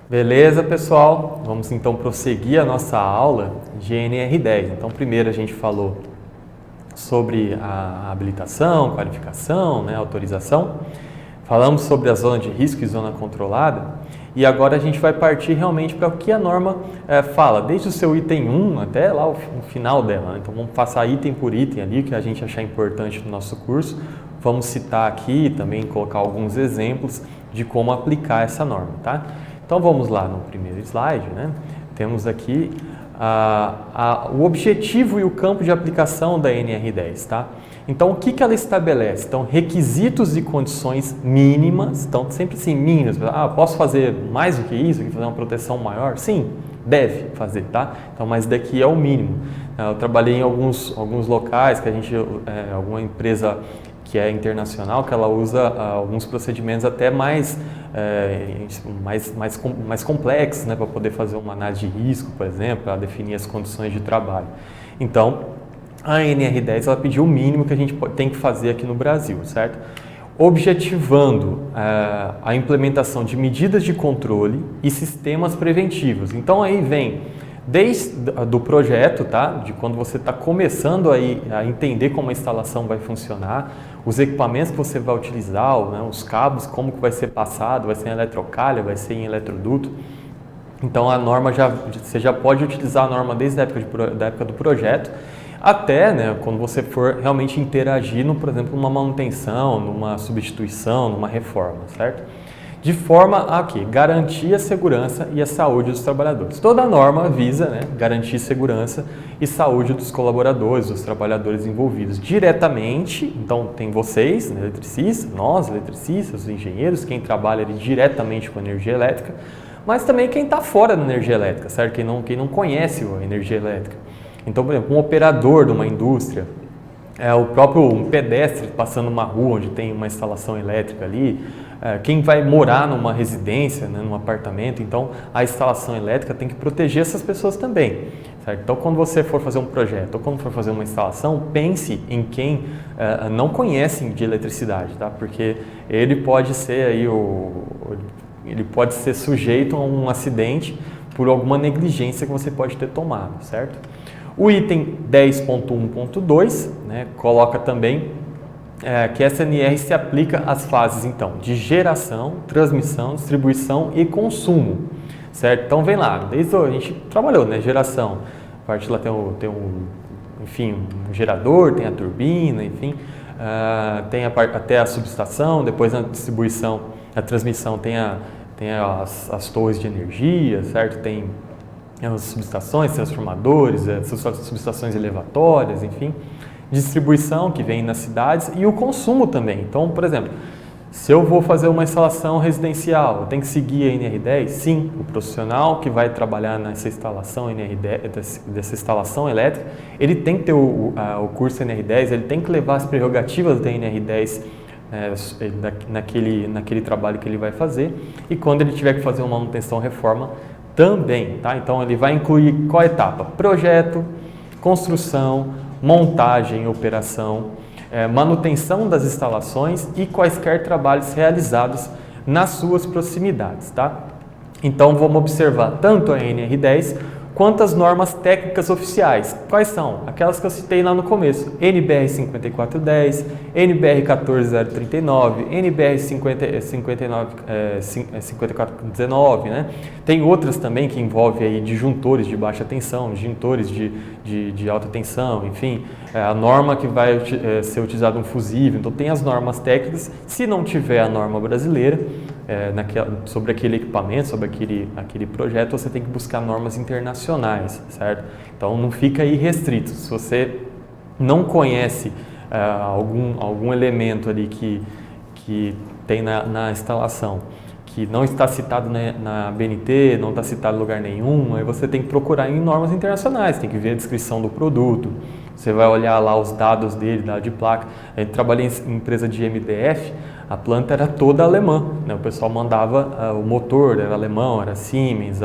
Beleza, pessoal? Vamos então prosseguir a nossa aula de NR10. Então, primeiro a gente falou sobre a habilitação, qualificação, autorização. Falamos sobre a zona de risco e zona controlada. E agora a gente vai partir realmente para o que a norma fala, desde o seu item 1 até lá o final dela. Né? Então, vamos passar item por item ali, que a gente achar importante no nosso curso. Vamos citar aqui e também colocar alguns exemplos de como aplicar essa norma, tá? Então vamos lá no primeiro slide, né? Temos aqui o objetivo e o campo de aplicação da NR10, tá? Então o que ela estabelece? Então requisitos e condições mínimas, então sempre assim mínimas, posso fazer mais do que isso, fazer uma proteção maior? Sim, deve fazer, tá? Então, mas daqui é o mínimo. Eu trabalhei em alguns locais que alguma empresa que é internacional, que ela usa alguns procedimentos até mais complexos, né, para poder fazer uma análise de risco, por exemplo, para definir as condições de trabalho. Então, a NR10 ela pediu o mínimo que a gente tem que fazer aqui no Brasil, certo? Objetivando a implementação de medidas de controle e sistemas preventivos. Então, aí vem desde do projeto, tá? De quando você está começando aí a entender como a instalação vai funcionar, os equipamentos que você vai utilizar, né? Os cabos, como que vai ser passado, vai ser em eletrocalha, vai ser em eletroduto. Então a norma você já pode utilizar a norma desde a época do projeto até, né, quando você for realmente interagir, por exemplo, numa manutenção, numa substituição, numa reforma, certo? De forma a garantir a segurança e a saúde dos trabalhadores. Toda a norma visa, né, garantir segurança e saúde dos colaboradores, dos trabalhadores envolvidos diretamente. Então tem vocês, né, eletricistas, nós, eletricistas, os engenheiros, quem trabalha ali diretamente com energia elétrica, mas também quem está fora da energia elétrica, certo? Quem não conhece a energia elétrica. Então, por exemplo, um operador de uma indústria, o próprio pedestre passando uma rua onde tem uma instalação elétrica ali, quem vai morar numa residência, né, num apartamento, então a instalação elétrica tem que proteger essas pessoas também, certo? Então quando você for fazer um projeto ou quando for fazer uma instalação, pense em quem não conhece de eletricidade, tá? Porque ele pode ser aí ele pode ser sujeito a um acidente por alguma negligência que você pode ter tomado, certo? O item 10.1.2, né, coloca também que essa NR se aplica às fases, então, de geração, transmissão, distribuição e consumo, certo? Então, vem lá, a gente trabalhou, né, geração, a parte lá tem um gerador, tem a turbina, enfim, tem até a subestação, depois na distribuição, a transmissão tem as torres de energia, certo? Tem as subestações, transformadores, subestações elevatórias, enfim. Distribuição, que vem nas cidades, e o consumo também. Então, por exemplo, se eu vou fazer uma instalação residencial, eu tenho que seguir a NR10? Sim, o profissional que vai trabalhar nessa instalação NR10, dessa instalação elétrica, ele tem que ter o curso NR10, ele tem que levar as prerrogativas da NR10 naquele trabalho que ele vai fazer, e quando ele tiver que fazer uma manutenção reforma, também, tá? Então ele vai incluir qual etapa? Projeto, construção, montagem e operação, manutenção das instalações e quaisquer trabalhos realizados nas suas proximidades, tá? Então vamos observar tanto a NR10 quanto as normas técnicas oficiais. Quais são? Aquelas que eu citei lá no começo: NBR 5410, NBR 14039, NBR 5419, né? Tem outras também que envolvem aí disjuntores de baixa tensão, disjuntores de alta tensão, enfim, a norma que vai ser utilizado um fusível. Então tem as normas técnicas. Se não tiver a norma brasileira sobre aquele equipamento, sobre aquele projeto, você tem que buscar normas internacionais, certo? Então não fica aí restrito. Se você não conhece algum elemento ali que tem na instalação, que não está citado na BNT, não está citado em lugar nenhum, aí você tem que procurar em normas internacionais, tem que ver a descrição do produto, você vai olhar lá os dados dele, dado de placa. A gente trabalha em empresa de MDF, a planta era toda alemã, né? O pessoal mandava, o motor era alemão, era Siemens,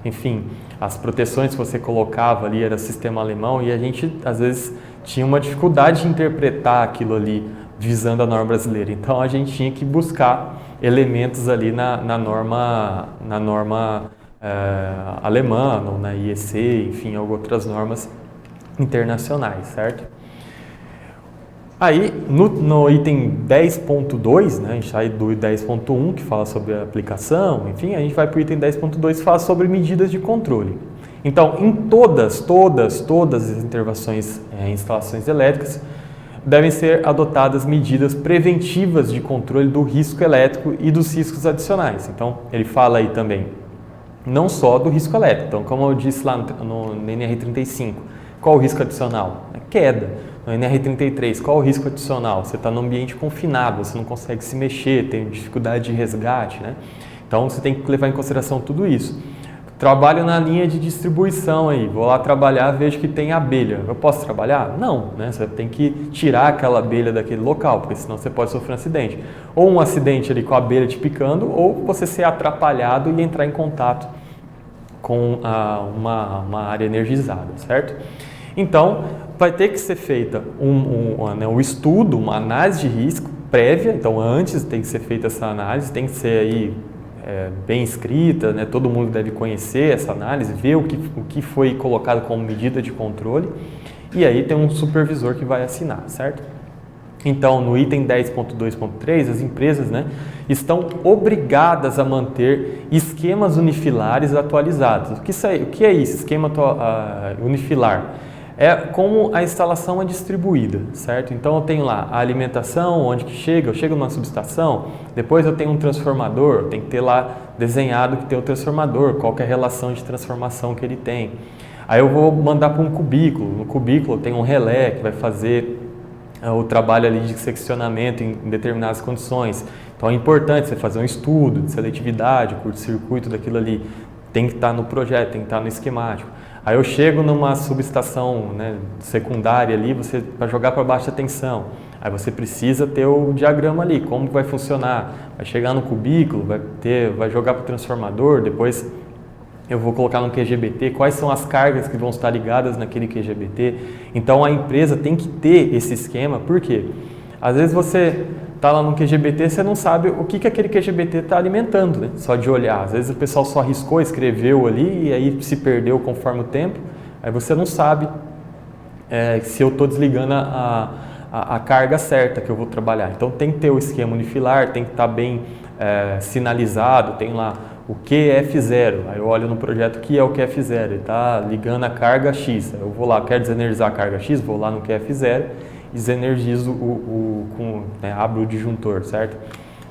enfim, as proteções que você colocava ali era sistema alemão, e a gente às vezes tinha uma dificuldade de interpretar aquilo ali visando a norma brasileira. Então a gente tinha que buscar elementos ali na norma alemã, ou na IEC, enfim, outras normas internacionais, certo? Aí, no item 10.2, né, a gente sai do 10.1, que fala sobre a aplicação, enfim, a gente vai para o item 10.2, que fala sobre medidas de controle. Então, em todas as intervenções em instalações elétricas, devem ser adotadas medidas preventivas de controle do risco elétrico e dos riscos adicionais. Então, ele fala aí também, não só do risco elétrico. Então, como eu disse lá no NR35, qual o risco adicional? A queda. No NR33, qual o risco adicional? Você está num ambiente confinado, você não consegue se mexer, tem dificuldade de resgate, né? Então, você tem que levar em consideração tudo isso. Trabalho na linha de distribuição aí, vou lá trabalhar, vejo que tem abelha. Eu posso trabalhar? Não, né? Você tem que tirar aquela abelha daquele local, porque senão você pode sofrer um acidente. Ou um acidente ali com a abelha te picando, ou você ser atrapalhado e entrar em contato com uma área energizada, certo? Então, vai ter que ser feita um estudo, uma análise de risco prévia. Então, antes tem que ser feita essa análise, tem que ser aí bem escrita, né? Todo mundo deve conhecer essa análise, ver o que foi colocado como medida de controle, e aí tem um supervisor que vai assinar, certo? Então, no item 10.2.3, as empresas, né, estão obrigadas a manter esquemas unifilares atualizados. O que é isso, esquema unifilar? É como a instalação é distribuída, certo? Então eu tenho lá a alimentação, onde que chega, eu chego numa subestação, depois eu tenho um transformador, tem que ter lá desenhado que tem o transformador, qual que é a relação de transformação que ele tem. Aí eu vou mandar para um cubículo, no cubículo tem um relé que vai fazer o trabalho ali de seccionamento em determinadas condições. Então é importante você fazer um estudo de seletividade, curto-circuito daquilo ali, tem que estar no projeto, tem que estar no esquemático. Aí eu chego numa subestação, né, secundária ali, você vai jogar para baixa tensão. Aí você precisa ter o diagrama ali, como vai funcionar. Vai chegar no cubículo, vai jogar para o transformador, depois eu vou colocar no QGBT, quais são as cargas que vão estar ligadas naquele QGBT. Então a empresa tem que ter esse esquema, por quê? Às vezes você está lá no QGBT, você não sabe o que aquele QGBT está alimentando, né? Só de olhar. Às vezes o pessoal só riscou, escreveu ali e aí se perdeu conforme o tempo. Aí você não sabe se eu estou desligando a carga certa que eu vou trabalhar. Então tem que ter o esquema unifilar, tem que estar bem sinalizado, tem lá o QF0. Aí eu olho no projeto o que é o QF0, ele está ligando a carga X. Eu vou lá, quero desenergizar a carga X, vou lá no QF0 e desenergizo abro o disjuntor, certo?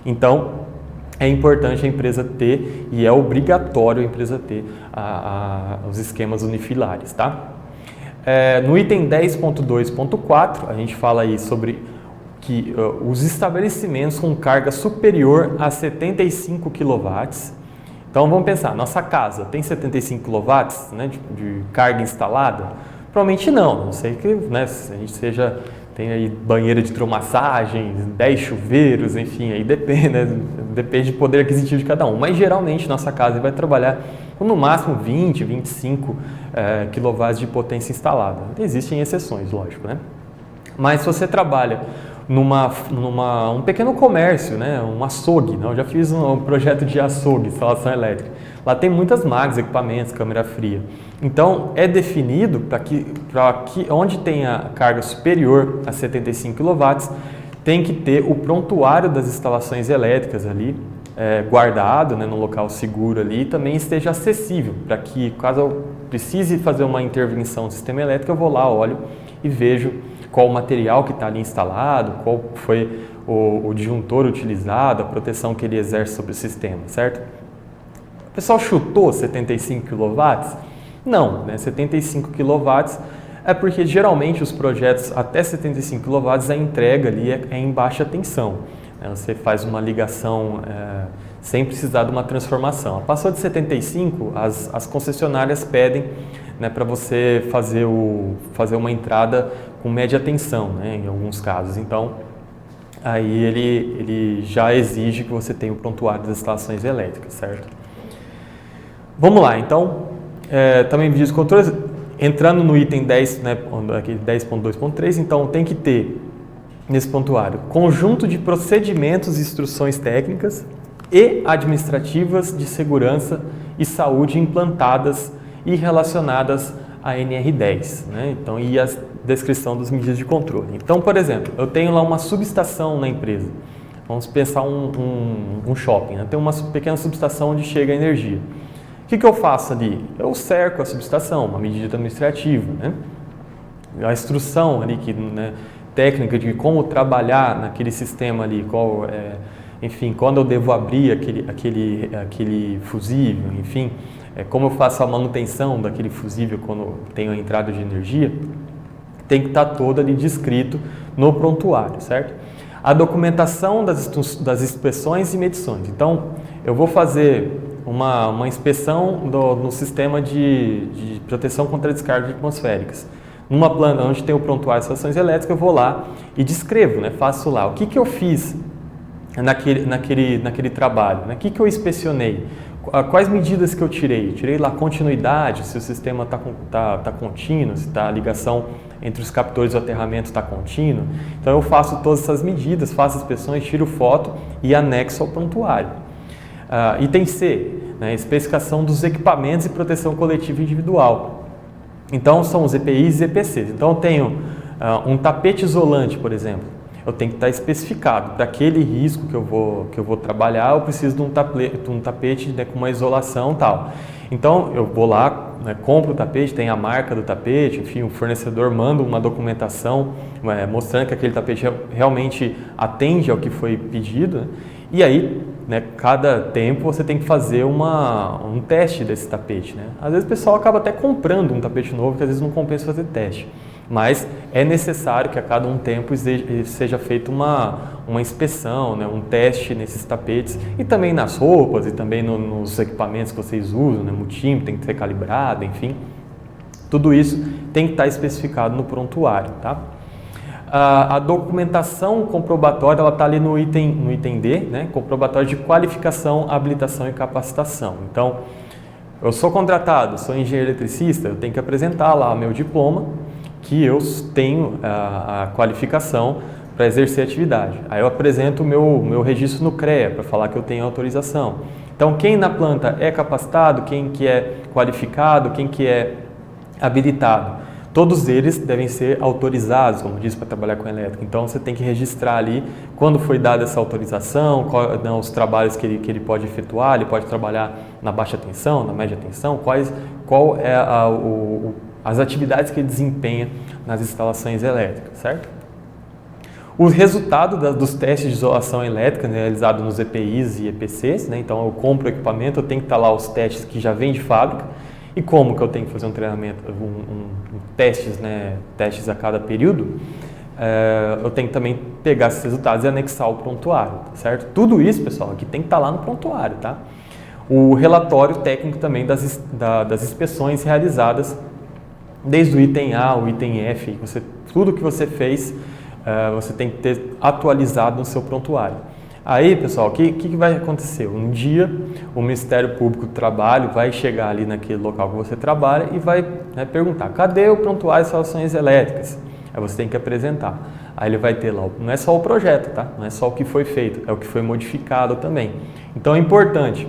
Então, é importante a empresa ter, e é obrigatório a empresa ter os esquemas unifilares, tá? No item 10.2.4, a gente fala aí sobre que os estabelecimentos com carga superior a 75 kW. Então, vamos pensar, nossa casa tem 75 kW, né, de carga instalada? Provavelmente não, a não sei que, né, a gente tem aí banheira de hidromassagem, 10 chuveiros, enfim, aí depende, né? Depende do poder aquisitivo de cada um. Mas geralmente nossa casa vai trabalhar com no máximo 20, 25 kW de potência instalada. Existem exceções, lógico, né? Mas se você trabalha um pequeno comércio, né? Um açougue, né? Eu já fiz um projeto de açougue, instalação elétrica. Lá tem muitas máquinas, equipamentos, câmera fria. Então, é definido para que onde tem a carga superior a 75 kW, tem que ter o prontuário das instalações elétricas ali, guardado, né, no local seguro ali, e também esteja acessível, para que, caso eu precise fazer uma intervenção no sistema elétrico, eu vou lá, olho e vejo qual o material que está ali instalado, qual foi o disjuntor utilizado, a proteção que ele exerce sobre o sistema, certo? O pessoal chutou 75 kW? Não, né? 75 kW é porque geralmente os projetos até 75 kW a entrega ali é em baixa tensão. Né? Você faz uma ligação sem precisar de uma transformação. Passou de 75, as concessionárias pedem, né, para você fazer uma entrada com média tensão, né, em alguns casos. Então, aí ele já exige que você tenha o prontuário das instalações elétricas, certo? Vamos lá, então, também vídeos de controle, entrando no item 10, né, aqui 10.2.3, então tem que ter nesse prontuário conjunto de procedimentos e instruções técnicas e administrativas de segurança e saúde implantadas e relacionadas à NR10, né? Então, e a descrição das medidas de controle. Então, por exemplo, eu tenho lá uma subestação na empresa. Vamos pensar um shopping, né? Tem uma pequena subestação onde chega a energia. O que eu faço ali? Eu cerco a subestação, uma medida administrativa, né? A instrução ali, né, técnica de como trabalhar naquele sistema ali, enfim, quando eu devo abrir aquele fusível, enfim, como eu faço a manutenção daquele fusível quando tenho a entrada de energia, tem que estar todo ali descrito no prontuário, certo? A documentação das inspeções e medições. Então, eu vou fazer uma inspeção no sistema de proteção contra descargas atmosféricas. Numa planta onde tem o prontuário de instalações elétricas, eu vou lá e descrevo, né? Faço lá o que eu fiz naquele trabalho, né? O que eu inspecionei, quais medidas que eu tirei. Tirei lá continuidade, se o sistema está contínuo, se a ligação entre os captores e o aterramento está contínua. Então eu faço todas essas medidas, faço inspeções, tiro foto e anexo ao prontuário. Item C, né? Especificação dos equipamentos e proteção coletiva individual. Então, são os EPIs e EPCs. Então, eu tenho um tapete isolante, por exemplo. Eu tenho que estar especificado. Para aquele risco que eu vou trabalhar, eu preciso de um tapete, né, com uma isolação e tal. Então, eu vou lá, né, compro o tapete, tem a marca do tapete, enfim, o fornecedor manda uma documentação mostrando que aquele tapete realmente atende ao que foi pedido, né? E aí, né, cada tempo você tem que fazer um teste desse tapete, né? Às vezes o pessoal acaba até comprando um tapete novo, que às vezes não compensa fazer teste. Mas é necessário que a cada um tempo seja feita uma inspeção, né, um teste nesses tapetes e também nas roupas e também nos equipamentos que vocês usam, né, multímetro tem que ser calibrado, enfim. Tudo isso tem que estar especificado no prontuário, tá? A documentação comprobatória, ela está ali no item D, né? Comprobatório de qualificação, habilitação e capacitação. Então, eu sou contratado, sou engenheiro eletricista, eu tenho que apresentar lá meu diploma, que eu tenho a qualificação para exercer a atividade. Aí eu apresento o meu registro no CREA, para falar que eu tenho autorização. Então, quem na planta é capacitado, quem que é qualificado, quem que é habilitado, todos eles devem ser autorizados, como disse, para trabalhar com elétrica. Então, você tem que registrar ali quando foi dada essa autorização, os trabalhos que ele pode efetuar, ele pode trabalhar na baixa tensão, na média tensão, qual é as atividades que ele desempenha nas instalações elétricas, certo? O resultado dos testes de isolação elétrica, né, realizados nos EPIs e EPCs, né? Então, eu compro o equipamento, eu tenho que estar lá os testes que já vêm de fábrica. E como que eu tenho que fazer um treinamento, testes a cada período, eu tenho que também pegar esses resultados e anexar ao prontuário, certo? Tudo isso, pessoal, aqui tem que estar lá no prontuário, tá? O relatório técnico também das inspeções realizadas, desde o item A, o item F, tudo que você fez, você tem que ter atualizado no seu prontuário. Aí, pessoal, o que vai acontecer? Um dia, o Ministério Público do Trabalho vai chegar ali naquele local que você trabalha e vai, né, perguntar, cadê o prontuário de instalações elétricas? Aí você tem que apresentar. Aí ele vai ter lá, não é só o projeto, tá? Não é só o que foi feito, é o que foi modificado também. Então é importante,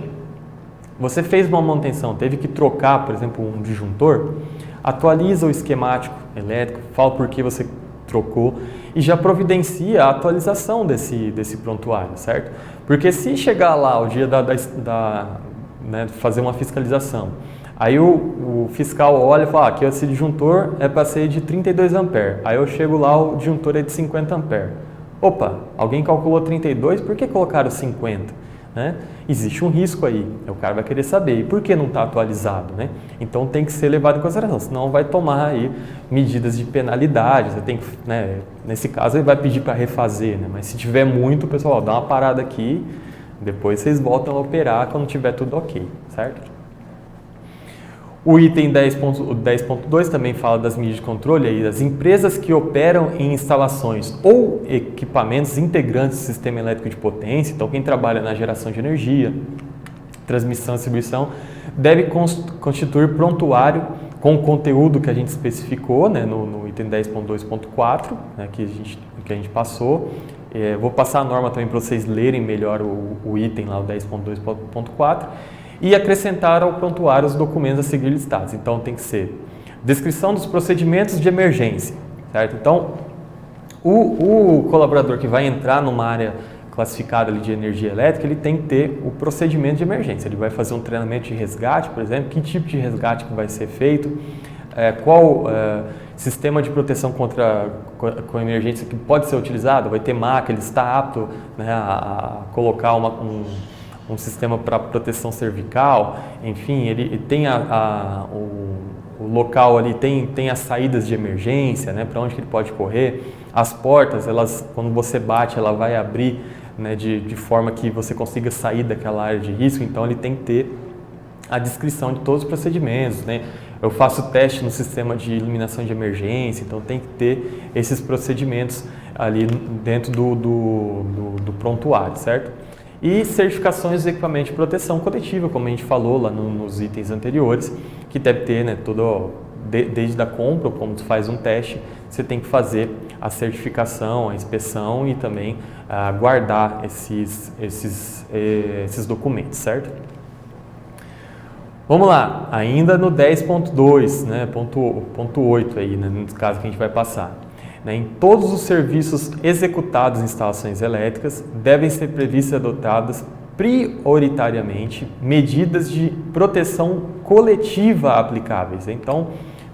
você fez uma manutenção, teve que trocar, por exemplo, um disjuntor, atualiza o esquemático elétrico, fala por que você trocou e já providencia a atualização desse prontuário, certo? Porque se chegar lá o dia né, fazer uma fiscalização, aí o fiscal olha e fala, que esse disjuntor é para ser de 32 amperes, aí eu chego lá, o disjuntor é de 50 amperes. Opa, alguém calculou 32, por que colocaram 50? Né? Existe um risco aí, o cara vai querer saber, e por que não está atualizado, né? Então tem que ser levado em consideração, senão vai tomar aí medidas de penalidade, você tem que, né, nesse caso ele vai pedir para refazer, né? Mas se tiver muito, pessoal, dá uma parada aqui, depois vocês voltam a operar quando tiver tudo ok, certo? O item 10.2 também fala das medidas de controle, aí, das empresas que operam em instalações ou equipamentos integrantes do sistema elétrico de potência, então quem trabalha na geração de energia, transmissão e distribuição, deve constituir prontuário com o conteúdo que a gente especificou, né, no item 10.2.4, né, que a gente passou, Vou passar a norma também para vocês lerem melhor o item lá, o 10.2.4, e acrescentar ao prontuário os documentos a seguir listados. Então tem que ser descrição dos procedimentos de emergência, certo? Então o colaborador que vai entrar numa área classificada ali de energia elétrica, ele tem que ter o procedimento de emergência. Ele vai fazer um treinamento de resgate, por exemplo, que tipo de resgate que vai ser feito, qual sistema de proteção com emergência que pode ser utilizado, vai ter MAC, ele está apto, né, a colocar um sistema para proteção cervical, enfim, ele tem o local ali, tem as saídas de emergência, né, para onde que ele pode correr, as portas, quando você bate, ela vai abrir, né, de forma que você consiga sair daquela área de risco, então ele tem que ter a descrição de todos os procedimentos, né? Eu faço teste no sistema de iluminação de emergência, então tem que ter esses procedimentos ali dentro do prontuário, certo? E certificações de equipamento de proteção coletiva, como a gente falou lá nos itens anteriores, que deve ter, né, desde a compra, ou quando você faz um teste, você tem que fazer a certificação, a inspeção e também guardar esses documentos, certo? Vamos lá, ainda no 10.2, né, ponto 8 aí, né, no caso que a gente vai passar. Né, em todos os serviços executados em instalações elétricas, devem ser previstas e adotadas prioritariamente medidas de proteção coletiva aplicáveis. Então,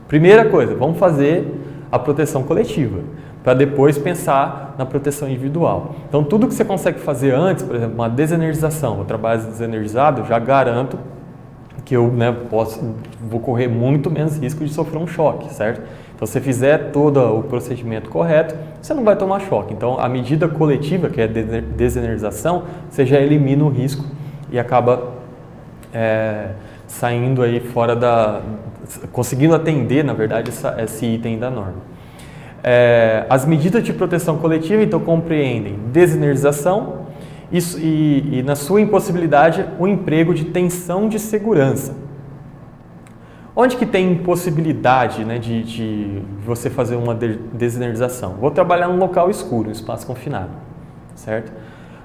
primeira coisa, vamos fazer a proteção coletiva, para depois pensar na proteção individual. Então, tudo que você consegue fazer antes, por exemplo, uma desenergização, vou trabalhar desenergizado, já garanto que eu, né, vou correr muito menos risco de sofrer um choque, certo? Então, se você fizer todo o procedimento correto, você não vai tomar choque. Então, a medida coletiva, que é a desenergização, você já elimina o risco e acaba saindo aí fora conseguindo atender, na verdade, esse item da norma. As medidas de proteção coletiva, então, compreendem desenergização, e na sua impossibilidade, o emprego de tensão de segurança. Onde que tem impossibilidade, né, de você fazer uma desenergização? Vou trabalhar num local escuro, um espaço confinado, certo?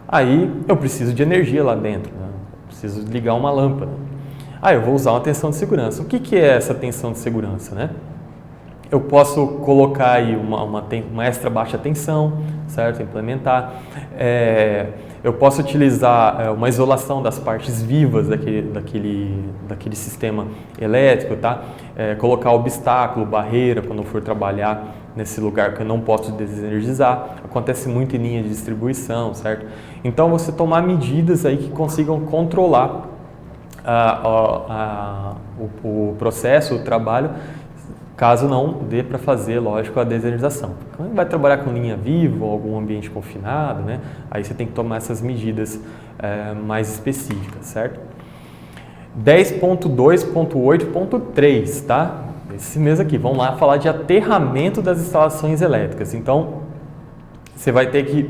Aí eu preciso de energia lá dentro, né? Preciso ligar uma lâmpada. Aí eu vou usar uma tensão de segurança. O que é essa tensão de segurança, né? Eu posso colocar aí uma extra baixa tensão, certo? Implementar. Eu posso utilizar uma isolação das partes vivas daquele sistema elétrico, tá? Colocar obstáculo, barreira, quando eu for trabalhar nesse lugar que eu não posso desenergizar. Acontece muito em linha de distribuição, certo? Então, você tomar medidas aí que consigam controlar o processo, o trabalho, caso não dê para fazer, lógico, a desenergização. Quando vai trabalhar com linha viva ou algum ambiente confinado, né, aí você tem que tomar essas medidas mais específicas, certo? 10.2.8.3, tá? Esse mesmo aqui, vamos lá falar de aterramento das instalações elétricas. Então, você vai ter que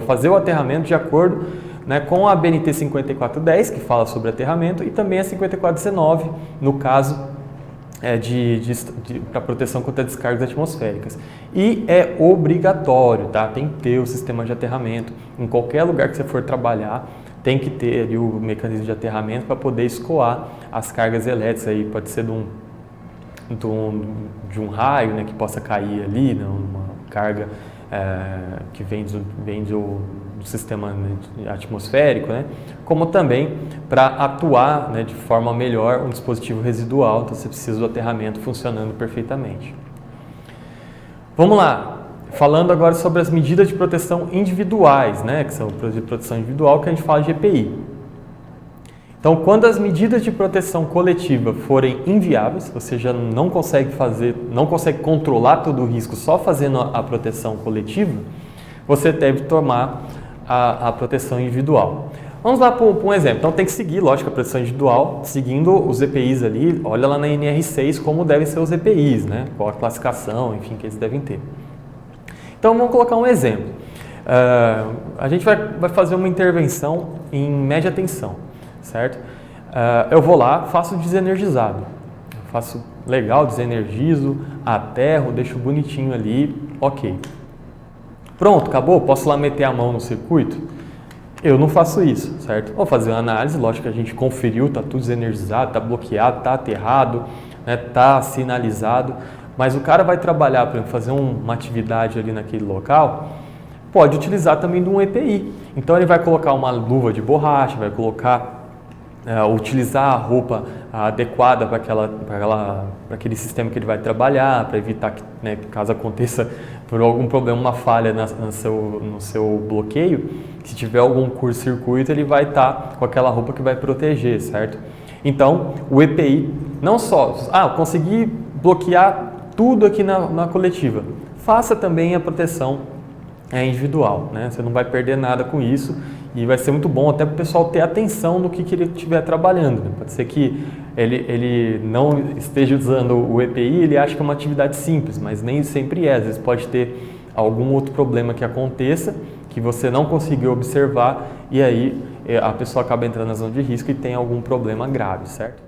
fazer o aterramento de acordo, né, com a BNT 5410, que fala sobre aterramento, e também a 5419, no caso para proteção contra descargas atmosféricas. E é obrigatório, tá? Tem que ter o sistema de aterramento. Em qualquer lugar que você for trabalhar, tem que ter ali o mecanismo de aterramento para poder escoar as cargas elétricas. Aí pode ser de um raio, né, que possa cair ali, né, uma carga que vem do sistema, né, atmosférico, né, como também para atuar, né, de forma melhor um dispositivo residual, então você precisa do aterramento funcionando perfeitamente. Vamos lá, falando agora sobre as medidas de proteção individuais, né, que são de proteção individual, que a gente fala de EPI. Então, quando as medidas de proteção coletiva forem inviáveis, você já não consegue controlar todo o risco só fazendo a proteção coletiva, você deve tomar a proteção individual. Vamos lá para um exemplo. Então tem que seguir, lógico, a proteção individual, seguindo os EPIs ali, olha lá na NR6 como devem ser os EPIs, né? Qual a classificação, enfim, que eles devem ter. Então vamos colocar um exemplo. A gente vai fazer uma intervenção em média tensão, certo? Eu vou lá, faço desenergizado. Faço legal, desenergizo, aterro, deixo bonitinho ali, ok. Pronto, acabou, posso lá meter a mão no circuito? Eu não faço isso, certo? Vou fazer uma análise, lógico que a gente conferiu, está tudo desenergizado, está bloqueado, está aterrado, está sinalizado, mas o cara vai trabalhar, por exemplo, fazer uma atividade ali naquele local, pode utilizar também de um EPI. Então ele vai colocar uma luva de borracha, vai colocar, utilizar a roupa adequada para aquele sistema que ele vai trabalhar, para evitar que, né, caso aconteça por algum problema, uma falha no seu bloqueio, se tiver algum curto-circuito, ele vai estar com aquela roupa que vai proteger, certo? Então, o EPI, não só, consegui bloquear tudo aqui na coletiva, faça também a proteção individual, né? Você não vai perder nada com isso e vai ser muito bom até para o pessoal ter atenção no que ele estiver trabalhando, né? Pode ser que ele não esteja usando o EPI, ele acha que é uma atividade simples, mas nem sempre é. Às vezes pode ter algum outro problema que aconteça, que você não conseguiu observar e aí a pessoa acaba entrando na zona de risco e tem algum problema grave, certo?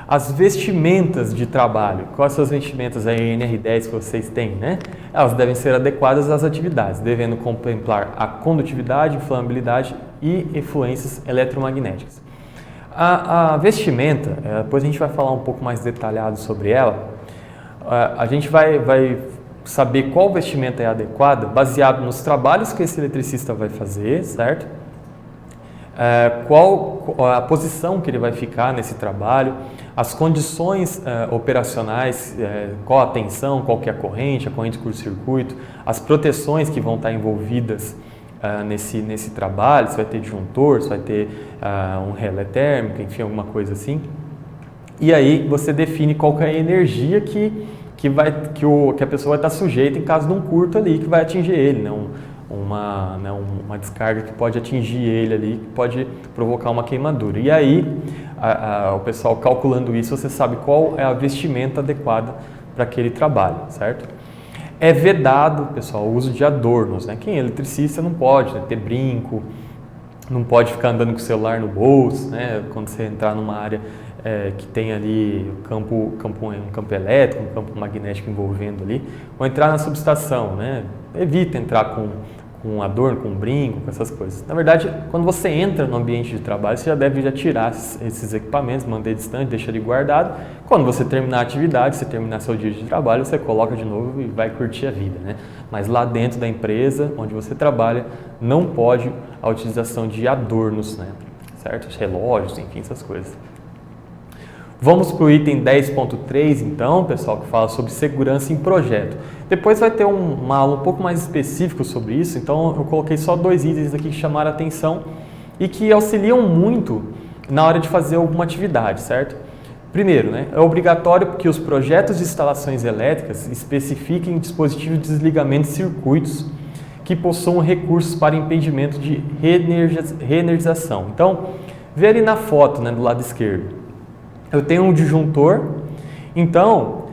As vestimentas de trabalho, quais são as vestimentas NR10 que vocês têm, né? Elas devem ser adequadas às atividades, devendo contemplar a condutividade, inflamabilidade e efluências eletromagnéticas. A vestimenta, depois a gente vai falar um pouco mais detalhado sobre ela, a gente vai saber qual vestimenta é adequada baseado nos trabalhos que esse eletricista vai fazer, certo? Qual a posição que ele vai ficar nesse trabalho, as condições operacionais, qual a tensão, qual que é a corrente curto-circuito, as proteções que vão estar envolvidas nesse trabalho, se vai ter disjuntor, se vai ter um relé térmico, enfim, alguma coisa assim. E aí você define qual que é a energia que a pessoa vai estar sujeita em caso de um curto ali que vai atingir ele, né? Uma descarga que pode atingir ele ali, que pode provocar uma queimadura. E aí, o pessoal calculando isso, você sabe qual é a vestimenta adequada para aquele trabalho, certo? É vedado, pessoal, o uso de adornos, né? Quem é eletricista não pode, né, ter brinco, não pode ficar andando com o celular no bolso, né? Quando você entrar numa área que tem ali um campo elétrico, um campo magnético envolvendo ali, ou entrar na subestação, né? Evita entrar com adorno, com brinco, com essas coisas. Na verdade, quando você entra no ambiente de trabalho, você já deve tirar esses equipamentos, manter distante, deixa ele guardado. Quando você terminar a atividade, você terminar seu dia de trabalho, você coloca de novo e vai curtir a vida, né? Mas lá dentro da empresa, onde você trabalha, não pode a utilização de adornos, né? Certo? Relógios, enfim, essas coisas. Vamos para o item 10.3, então, pessoal, que fala sobre segurança em projeto. Depois vai ter uma aula um pouco mais específica sobre isso, então eu coloquei só 2 itens aqui que chamaram a atenção e que auxiliam muito na hora de fazer alguma atividade, certo? Primeiro, né, é obrigatório que os projetos de instalações elétricas especifiquem dispositivos de desligamento de circuitos que possuam recursos para impedimento de reenergização. Então, vê ali na foto, né, do lado esquerdo. Eu tenho um disjuntor, então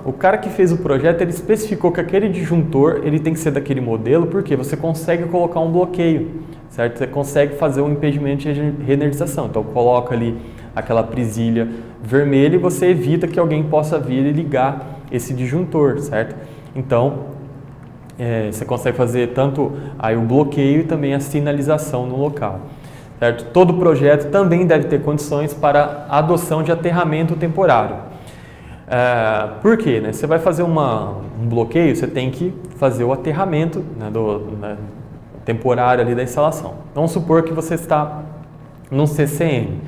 o cara que fez o projeto, ele especificou que aquele disjuntor ele tem que ser daquele modelo, porque você consegue colocar um bloqueio, certo? Você consegue fazer um impedimento de reenergização. Então coloca ali aquela presilha vermelha e você evita que alguém possa vir e ligar esse disjuntor, certo? Então você consegue fazer tanto aí o bloqueio e também a sinalização no local. Certo? Todo projeto também deve ter condições para a adoção de aterramento temporário. Por quê? Né? Você vai fazer um bloqueio, você tem que fazer o aterramento, né, temporário ali da instalação. Vamos supor que você está num CCM.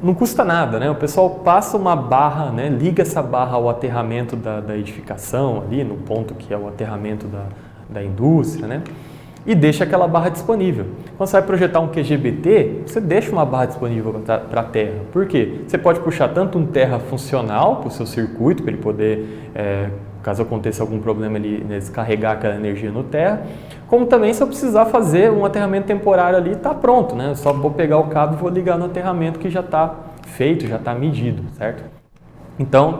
Não custa nada, né? O pessoal passa uma barra, né, liga essa barra ao aterramento da edificação, ali no ponto que é o aterramento da indústria, né? E deixa aquela barra disponível. Quando você vai projetar um QGBT, você deixa uma barra disponível para a terra. Por quê? Você pode puxar tanto um terra funcional para o seu circuito, para ele poder, caso aconteça algum problema, ele descarregar aquela energia no terra, como também se eu precisar fazer um aterramento temporário ali, está pronto, né? Eu só vou pegar o cabo e vou ligar no aterramento que já está feito, já está medido, certo? Então,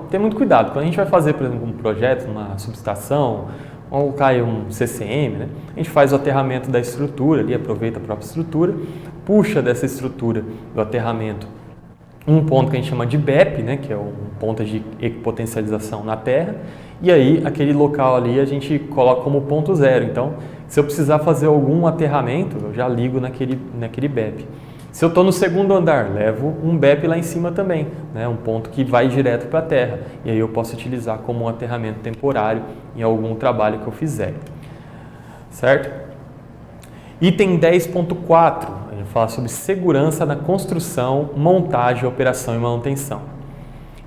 tem muito cuidado. Quando a gente vai fazer, por exemplo, um projeto, uma subestação, ou cai um CCM, né? A gente faz o aterramento da estrutura ali, aproveita a própria estrutura, puxa dessa estrutura do aterramento um ponto que a gente chama de BEP, né, que é um ponto de equipotencialização na Terra, e aí aquele local ali a gente coloca como ponto zero. Então, se eu precisar fazer algum aterramento, eu já ligo naquele BEP. Se eu estou no segundo andar, levo um BEP lá em cima também, né, um ponto que vai direto para a Terra, e aí eu posso utilizar como um aterramento temporário em algum trabalho que eu fizer. Certo? Item 10.4, a gente fala sobre segurança na construção, montagem, operação e manutenção.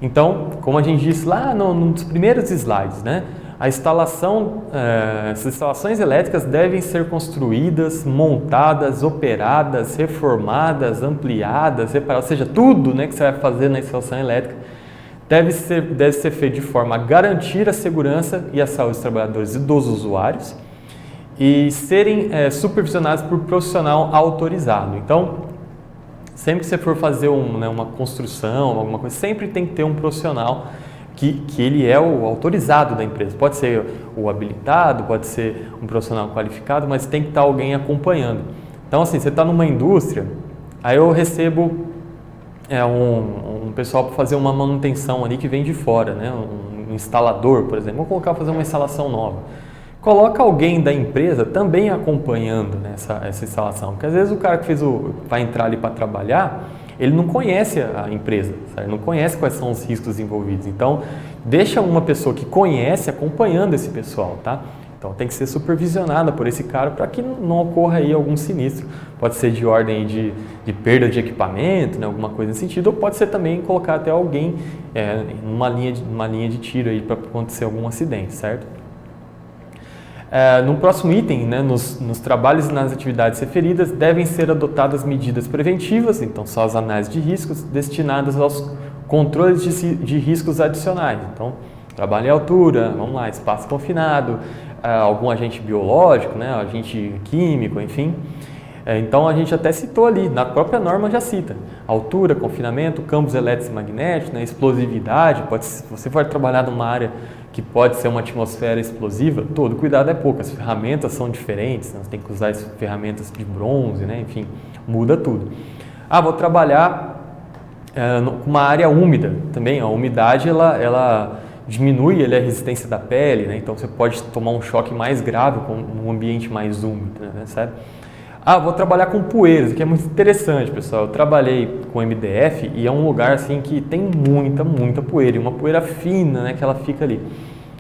Então, como a gente disse lá nos primeiros slides, né, essas instalações elétricas devem ser construídas, montadas, operadas, reformadas, ampliadas, reparadas, ou seja, tudo, né, que você vai fazer na instalação elétrica deve ser feito de forma a garantir a segurança e a saúde dos trabalhadores e dos usuários e serem supervisionados por profissional autorizado. Então, sempre que você for fazer uma construção, alguma coisa, sempre tem que ter um profissional que ele é o autorizado da empresa. Pode ser o habilitado, pode ser um profissional qualificado, mas tem que estar alguém acompanhando. Então, assim, você está numa indústria, aí eu recebo um pessoal para fazer uma manutenção ali que vem de fora, né? Um instalador, por exemplo. Vou colocar para fazer uma instalação nova. Coloca alguém da empresa também acompanhando, né, essa instalação, porque às vezes o cara que vai entrar ali para trabalhar, ele não conhece a empresa, sabe? Não conhece quais são os riscos envolvidos. Então, deixa uma pessoa que conhece acompanhando esse pessoal, tá? Então, tem que ser supervisionada por esse cara para que não ocorra aí algum sinistro. Pode ser de ordem de perda de equipamento, né, alguma coisa nesse sentido, ou pode ser também colocar até alguém numa linha de tiro aí para acontecer algum acidente, certo? No próximo item, né, nos trabalhos e nas atividades referidas, devem ser adotadas medidas preventivas, então são as análises de riscos destinadas aos controles de riscos adicionais. Então, trabalho em altura, vamos lá, espaço confinado, algum agente biológico, né, agente químico, enfim. Então, a gente até citou ali, na própria norma já cita, altura, confinamento, campos elétricos e magnéticos, né, explosividade, se você for trabalhar numa área que pode ser uma atmosfera explosiva, todo cuidado é pouco, as ferramentas são diferentes, né? Você tem que usar as ferramentas de bronze, né? Enfim, muda tudo. Vou trabalhar com uma área úmida também, a umidade ela diminui a resistência da pele, né? Então você pode tomar um choque mais grave com um ambiente mais úmido, né? Sabe? Vou trabalhar com poeiras, que é muito interessante, pessoal. Eu trabalhei com MDF e é um lugar assim que tem muita poeira, e uma poeira fina, né, que ela fica ali.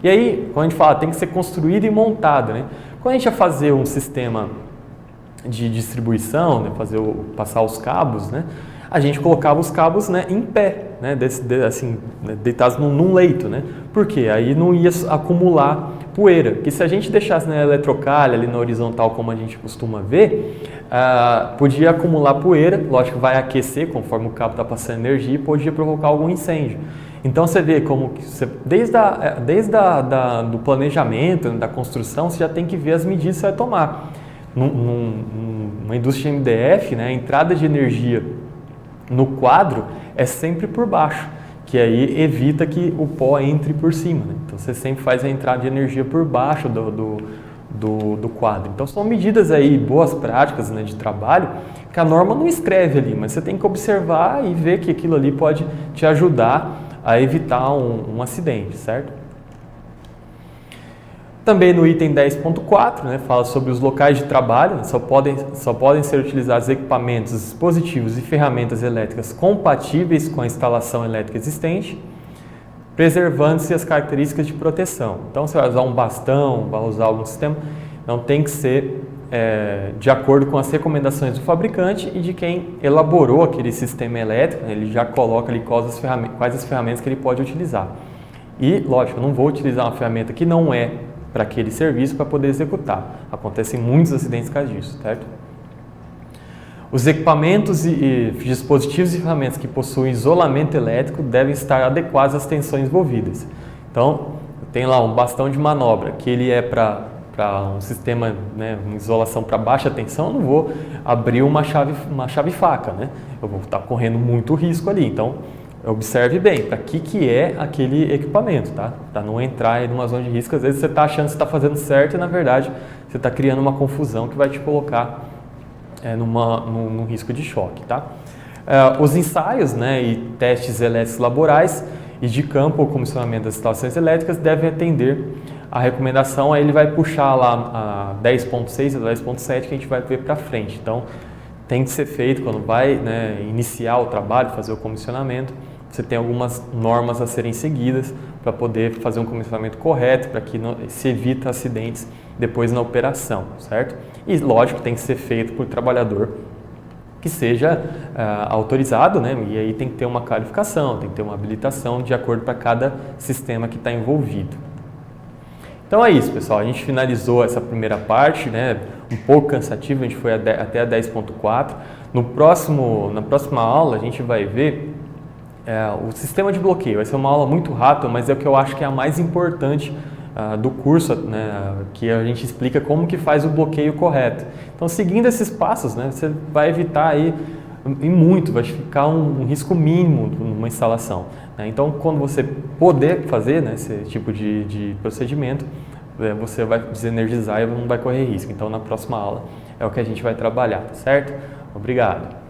E aí, quando a gente fala, tem que ser construída e montada, né? Quando a gente ia fazer um sistema de distribuição, né, passar os cabos, né, a gente colocava os cabos, né, em pé, né, assim, deitados num leito, né? Por quê? Aí não ia acumular poeira, que se a gente deixasse na eletrocalha ali na horizontal, como a gente costuma ver, podia acumular poeira, lógico que vai aquecer conforme o cabo está passando energia e podia provocar algum incêndio. Então você vê como que desde do planejamento, da construção, você já tem que ver as medidas que você vai tomar. Numa indústria de MDF, né, a entrada de energia no quadro é sempre por baixo, que aí evita que o pó entre por cima, né? Então você sempre faz a entrada de energia por baixo do quadro. Então são medidas aí, boas práticas, né, de trabalho, que a norma não escreve ali, mas você tem que observar e ver que aquilo ali pode te ajudar a evitar um acidente, certo? Também no item 10.4, né, fala sobre os locais de trabalho, só podem ser utilizados equipamentos, dispositivos e ferramentas elétricas compatíveis com a instalação elétrica existente, preservando-se as características de proteção. Então, você vai usar um bastão, vai usar algum sistema, não tem que ser de acordo com as recomendações do fabricante e de quem elaborou aquele sistema elétrico, né, ele já coloca ali quais as ferramentas que ele pode utilizar. E, lógico, eu não vou utilizar uma ferramenta que não é para aquele serviço para poder executar. Acontecem muitos acidentes por causa disso, certo? Os equipamentos e dispositivos e ferramentas que possuem isolamento elétrico devem estar adequados às tensões envolvidas. Então, tem lá um bastão de manobra, que ele é para um sistema, né, uma isolação para baixa tensão, eu não vou abrir uma chave faca, né? Eu vou estar correndo muito risco ali. Então, observe bem para que é aquele equipamento, tá? Para não entrar em uma zona de risco. Às vezes você está achando que está fazendo certo e, na verdade, você está criando uma confusão que vai te colocar num risco de choque, tá? Os ensaios, né, e testes elétricos laborais e de campo ou comissionamento das instalações elétricas devem atender a recomendação, aí ele vai puxar lá a 10.6 e a 10.7 que a gente vai ver para frente. Então, tem que ser feito quando vai, né, iniciar o trabalho, fazer o comissionamento. Você tem algumas normas a serem seguidas para poder fazer um comissionamento correto, para que não, se evita acidentes depois na operação, certo? E lógico, tem que ser feito por trabalhador que seja autorizado, né? E aí tem que ter uma qualificação, tem que ter uma habilitação de acordo para cada sistema que está envolvido. Então é isso, pessoal. A gente finalizou essa primeira parte, né? Um pouco cansativo, a gente foi até a 10.4. Na próxima aula a gente vai ver o sistema de bloqueio. Vai ser uma aula muito rápida, mas é o que eu acho que é a mais importante do curso, né, que a gente explica como que faz o bloqueio correto. Então, seguindo esses passos, né, você vai evitar aí e muito, vai ficar um risco mínimo numa instalação, né? Então, quando você poder fazer, né, esse tipo de procedimento, você vai desenergizar e não vai correr risco. Então, na próxima aula é o que a gente vai trabalhar, tá certo? Obrigado.